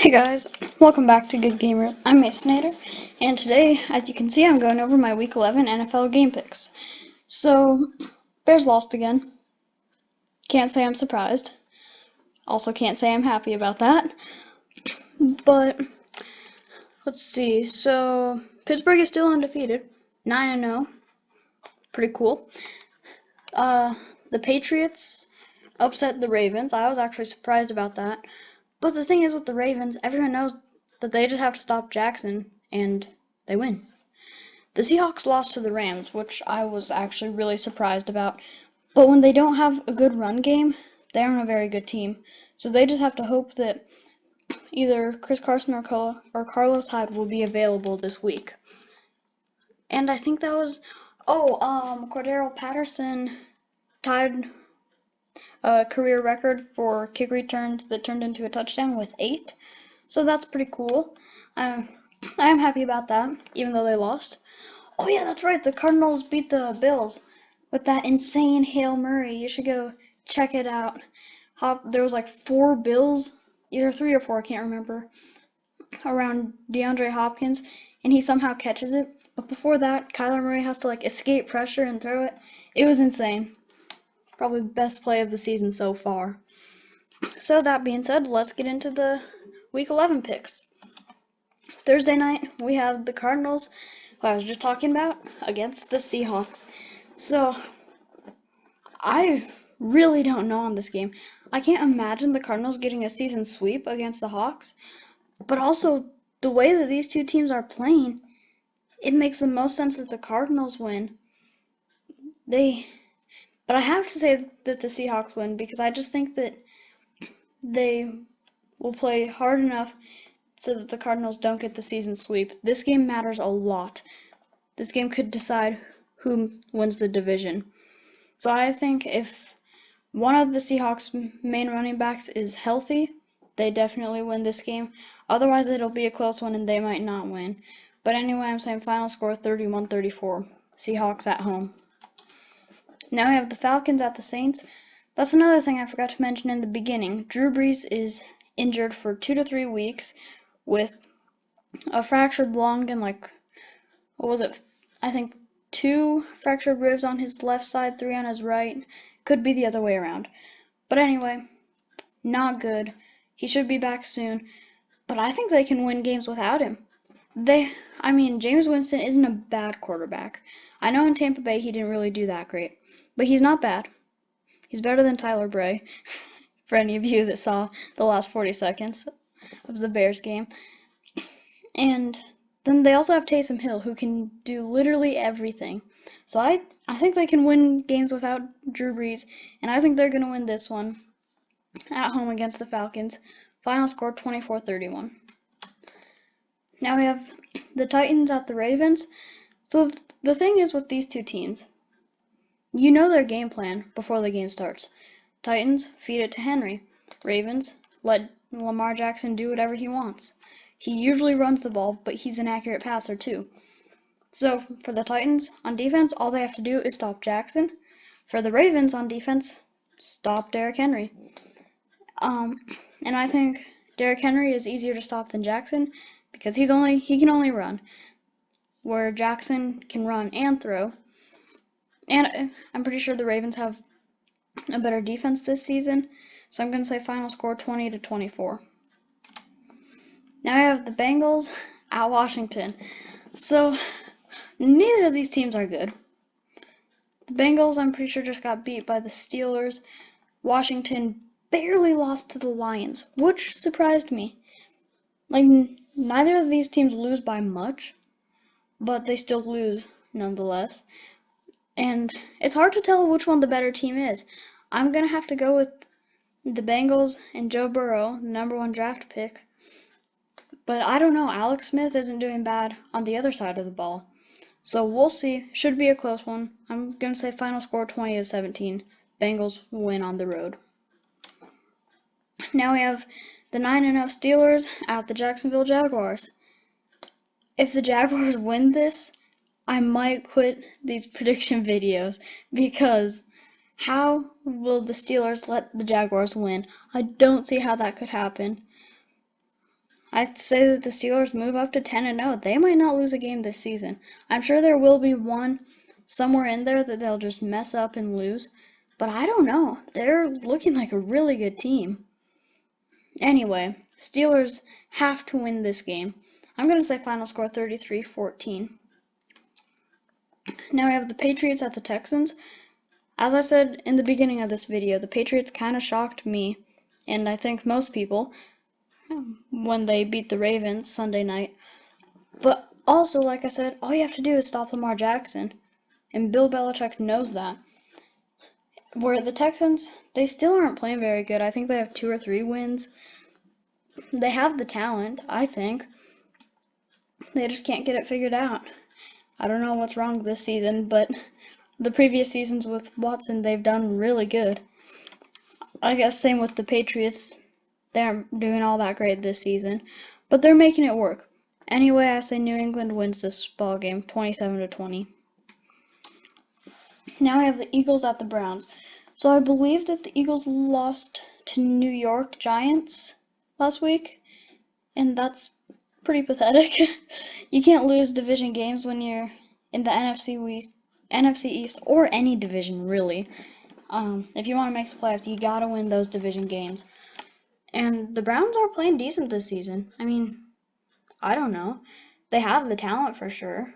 Hey guys, welcome back to Good Gamers. I'm Masonator, and today, as you can see, I'm going over my Week 11 NFL game picks. So, Bears lost again. Can't say I'm surprised. Also can't say I'm happy about that. But, let's see. So, Pittsburgh is still undefeated. 9-0. Pretty cool. The Patriots upset the Ravens. I was actually surprised about that. But the thing is with the Ravens, everyone knows that they just have to stop Jackson, and they win. The Seahawks lost to the Rams, which I was actually really surprised about. But when they don't have a good run game, they aren't a very good team. So they just have to hope that either Chris Carson or Carlos Hyde will be available this week. And I think that was... Cordero Patterson tied a career record for kick returns that turned into a touchdown with 8. So that's pretty cool. I'm happy about that, even though they lost. Oh yeah, that's right. The Cardinals beat the Bills with that insane Hail Mary. You should go check it out. There was like 4 Bills, either 3 or 4, I can't remember, around DeAndre Hopkins, and he somehow catches it. But before that, Kyler Murray has to escape pressure and throw it. It was insane. Probably the best play of the season so far. So that being said, let's get into the Week 11 picks. Thursday night, we have the Cardinals, who I was just talking about, against the Seahawks. So, I really don't know on this game. I can't imagine the Cardinals getting a season sweep against the Hawks, but also the way that these two teams are playing, it makes the most sense that the Cardinals win. But I have to say that the Seahawks win because I just think that they will play hard enough so that the Cardinals don't get the season sweep. This game matters a lot. This game could decide who wins the division. So I think if one of the Seahawks' main running backs is healthy, they definitely win this game. Otherwise, it'll be a close one and they might not win. But anyway, I'm saying final score 31-34. Seahawks at home. Now we have the Falcons at the Saints. That's another thing I forgot to mention in the beginning. Drew Brees is injured for 2 to 3 weeks with a fractured lung and I think 2 fractured ribs on his left side, 3 on his right. Could be the other way around. But anyway, not good. He should be back soon. But I think they can win games without him. James Winston isn't a bad quarterback. I know in Tampa Bay he didn't really do that great. But he's not bad. He's better than Tyler Bray, for any of you that saw the last 40 seconds of the Bears game. And then they also have Taysom Hill, who can do literally everything. So I think they can win games without Drew Brees, and I think they're going to win this one at home against the Falcons. Final score 24-31. Now we have the Titans at the Ravens. So the thing is with these two teams, you know their game plan before the game starts. Titans, feed it to Henry. Ravens, let Lamar Jackson do whatever he wants. He usually runs the ball, but he's an accurate passer too. So for the Titans, on defense, all they have to do is stop Jackson. For the Ravens, on defense, stop Derrick Henry. And I think Derrick Henry is easier to stop than Jackson because he can only run, where Jackson can run and throw. And I'm pretty sure the Ravens have a better defense this season, so I'm going to say final score 20-24. Now I have the Bengals at Washington. So neither of these teams are good. The Bengals, I'm pretty sure, just got beat by the Steelers. Washington barely lost to the Lions, which surprised me. Neither of these teams lose by much, but they still lose nonetheless. And it's hard to tell which one the better team is. I'm going to have to go with the Bengals and Joe Burrow, the #1 draft pick. But I don't know. Alex Smith isn't doing bad on the other side of the ball. So we'll see. Should be a close one. I'm going to say final score 20-17. Bengals win on the road. Now we have the 9-0 Steelers at the Jacksonville Jaguars. If the Jaguars win this, I might quit these prediction videos because how will the Steelers let the Jaguars win? I don't see how that could happen. I'd say that the Steelers move up to 10-0. They might not lose a game this season. I'm sure there will be one somewhere in there that they'll just mess up and lose. But I don't know. They're looking like a really good team. Anyway, Steelers have to win this game. I'm going to say final score 33-14. Now we have the Patriots at the Texans. As I said in the beginning of this video, the Patriots kind of shocked me, and I think most people, when they beat the Ravens Sunday night. But also, like I said, all you have to do is stop Lamar Jackson, and Bill Belichick knows that. Where the Texans, they still aren't playing very good. I think they have 2 or 3 wins. They have the talent, I think. They just can't get it figured out. I don't know what's wrong this season, but the previous seasons with Watson, they've done really good. I guess same with the Patriots. They aren't doing all that great this season, but they're making it work. Anyway, I say New England wins this ball game 27-20. Now we have the Eagles at the Browns. So I believe that the Eagles lost to New York Giants last week, and that's pretty pathetic. You can't lose division games when you're in the NFC East, or any division, really. If you want to make the playoffs, you gotta win those division games. And the Browns are playing decent this season. I mean, I don't know. They have the talent for sure.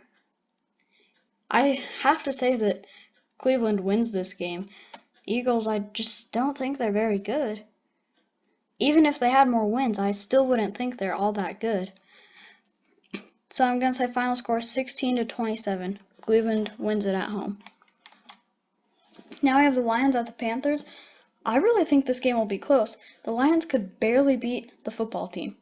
I have to say that Cleveland wins this game. Eagles, I just don't think they're very good. Even if they had more wins, I still wouldn't think they're all that good. So I'm going to say final score 16-27. Cleveland wins it at home. Now I have the Lions at the Panthers. I really think this game will be close. The Lions could barely beat the football team.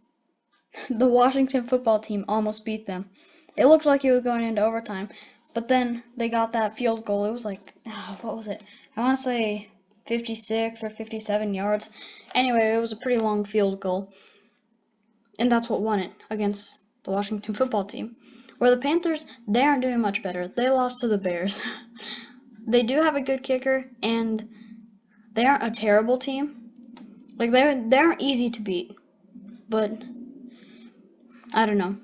The Washington football team almost beat them. It looked like it was going into overtime, but then they got that field goal. It was like, what was it? I want to say 56 or 57 yards. Anyway, it was a pretty long field goal. And that's what won it against the Washington football team. Where the Panthers, they aren't doing much better. They lost to the Bears. They do have a good kicker, and they aren't a terrible team. Like, they aren't easy to beat. But I don't know.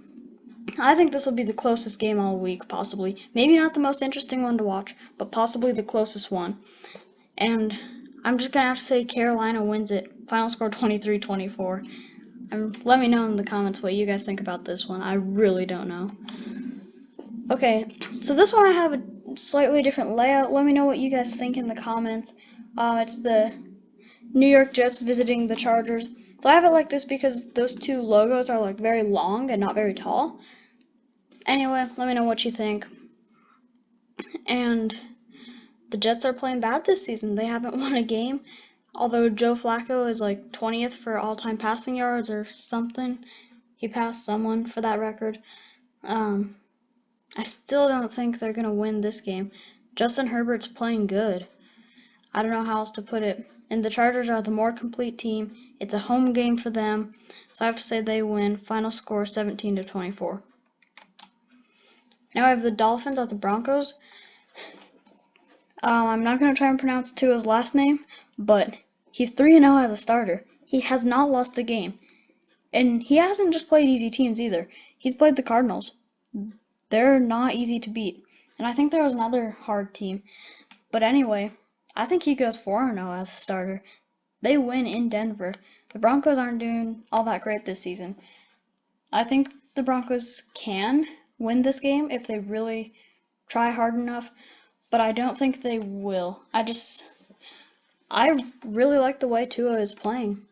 I think this will be the closest game all week, possibly. Maybe not the most interesting one to watch, but possibly the closest one. And I'm just going to have to say Carolina wins it. Final score 23-24. Let me know in the comments what you guys think about this one. I really don't know. Okay, so this one I have a slightly different layout. Let me know what you guys think in the comments. It's the New York Jets visiting the Chargers. So I have it like this because those two logos are like very long and not very tall. Anyway, let me know what you think. And the Jets are playing bad this season. They haven't won a game. Although Joe Flacco is like 20th for all-time passing yards or something. He passed someone for that record. I still don't think they're going to win this game. Justin Herbert's playing good. I don't know how else to put it. And the Chargers are the more complete team. It's a home game for them. So I have to say they win. Final score 17-24. Now I have the Dolphins at the Broncos. I'm not going to try and pronounce Tua's last name, but he's 3-0 as a starter. He has not lost a game. And he hasn't just played easy teams either. He's played the Cardinals. They're not easy to beat. And I think there was another hard team. But anyway, I think he goes 4-0 as a starter. They win in Denver. The Broncos aren't doing all that great this season. I think the Broncos can win this game if they really try hard enough. But I don't think they will. I really like the way Tua is playing.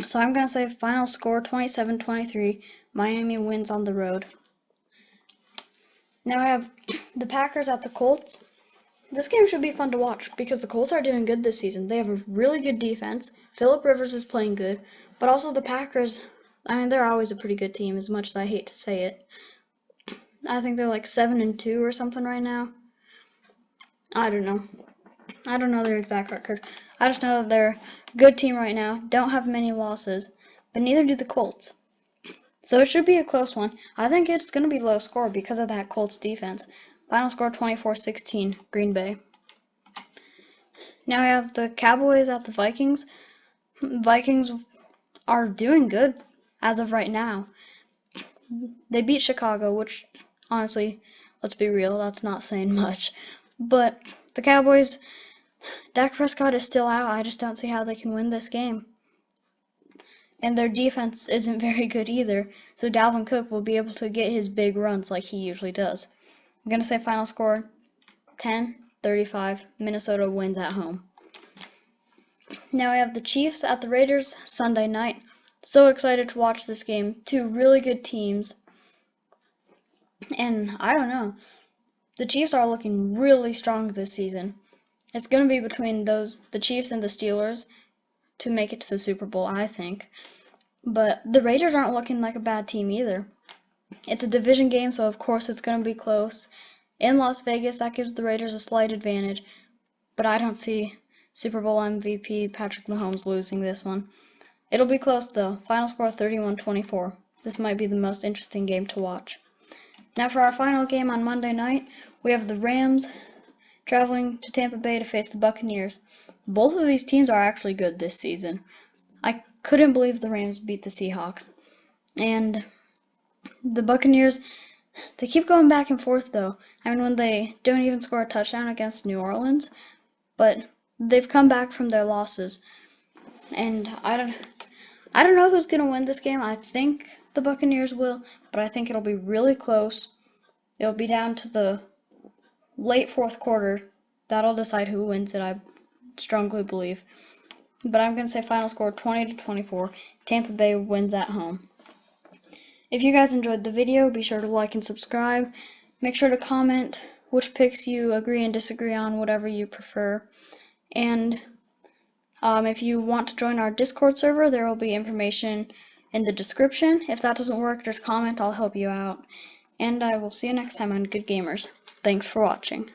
So I'm going to say final score 27-23. Miami wins on the road. Now I have the Packers at the Colts. This game should be fun to watch because the Colts are doing good this season. They have a really good defense. Phillip Rivers is playing good. But also the Packers, I mean, they're always a pretty good team, as much as I hate to say it. I think they're like 7-2 or something right now. I don't know. I don't know their exact record. I just know that they're a good team right now. Don't have many losses. But neither do the Colts. So it should be a close one. I think it's going to be low score because of that Colts defense. Final score 24-16, Green Bay. Now we have the Cowboys at the Vikings. Vikings are doing good. as of right now. They beat Chicago, which, honestly, let's be real, that's not saying much. But the Cowboys, Dak Prescott is still out. I just don't see how they can win this game. And their defense isn't very good either, so Dalvin Cook will be able to get his big runs like he usually does. I'm going to say final score 10-35. Minnesota wins at home. Now we have the Chiefs at the Raiders Sunday night. So excited to watch this game. Two really good teams. And I don't know. The Chiefs are looking really strong this season. It's going to be between the Chiefs and the Steelers to make it to the Super Bowl, I think. But the Raiders aren't looking like a bad team either. It's a division game, so of course it's going to be close. In Las Vegas, that gives the Raiders a slight advantage. But I don't see Super Bowl MVP Patrick Mahomes losing this one. It'll be close though. Final score 31-24. This might be the most interesting game to watch. Now for our final game on Monday night, we have the Rams traveling to Tampa Bay to face the Buccaneers. Both of these teams are actually good this season. I couldn't believe the Rams beat the Seahawks. And the Buccaneers, they keep going back and forth though. I mean, when they don't even score a touchdown against New Orleans, but they've come back from their losses. And I don't know who's going to win this game. I think the Buccaneers will, but I think it'll be really close. It'll be down to the late fourth quarter. That'll decide who wins it, I strongly believe. But I'm going to say final score 20-24. Tampa Bay wins at home. If you guys enjoyed the video, be sure to like and subscribe. Make sure to comment which picks you agree and disagree on, whatever you prefer. And if you want to join our Discord server, there will be information in the description. If that doesn't work, just comment. I'll help you out. And I will see you next time on Good Gamers. Thanks for watching.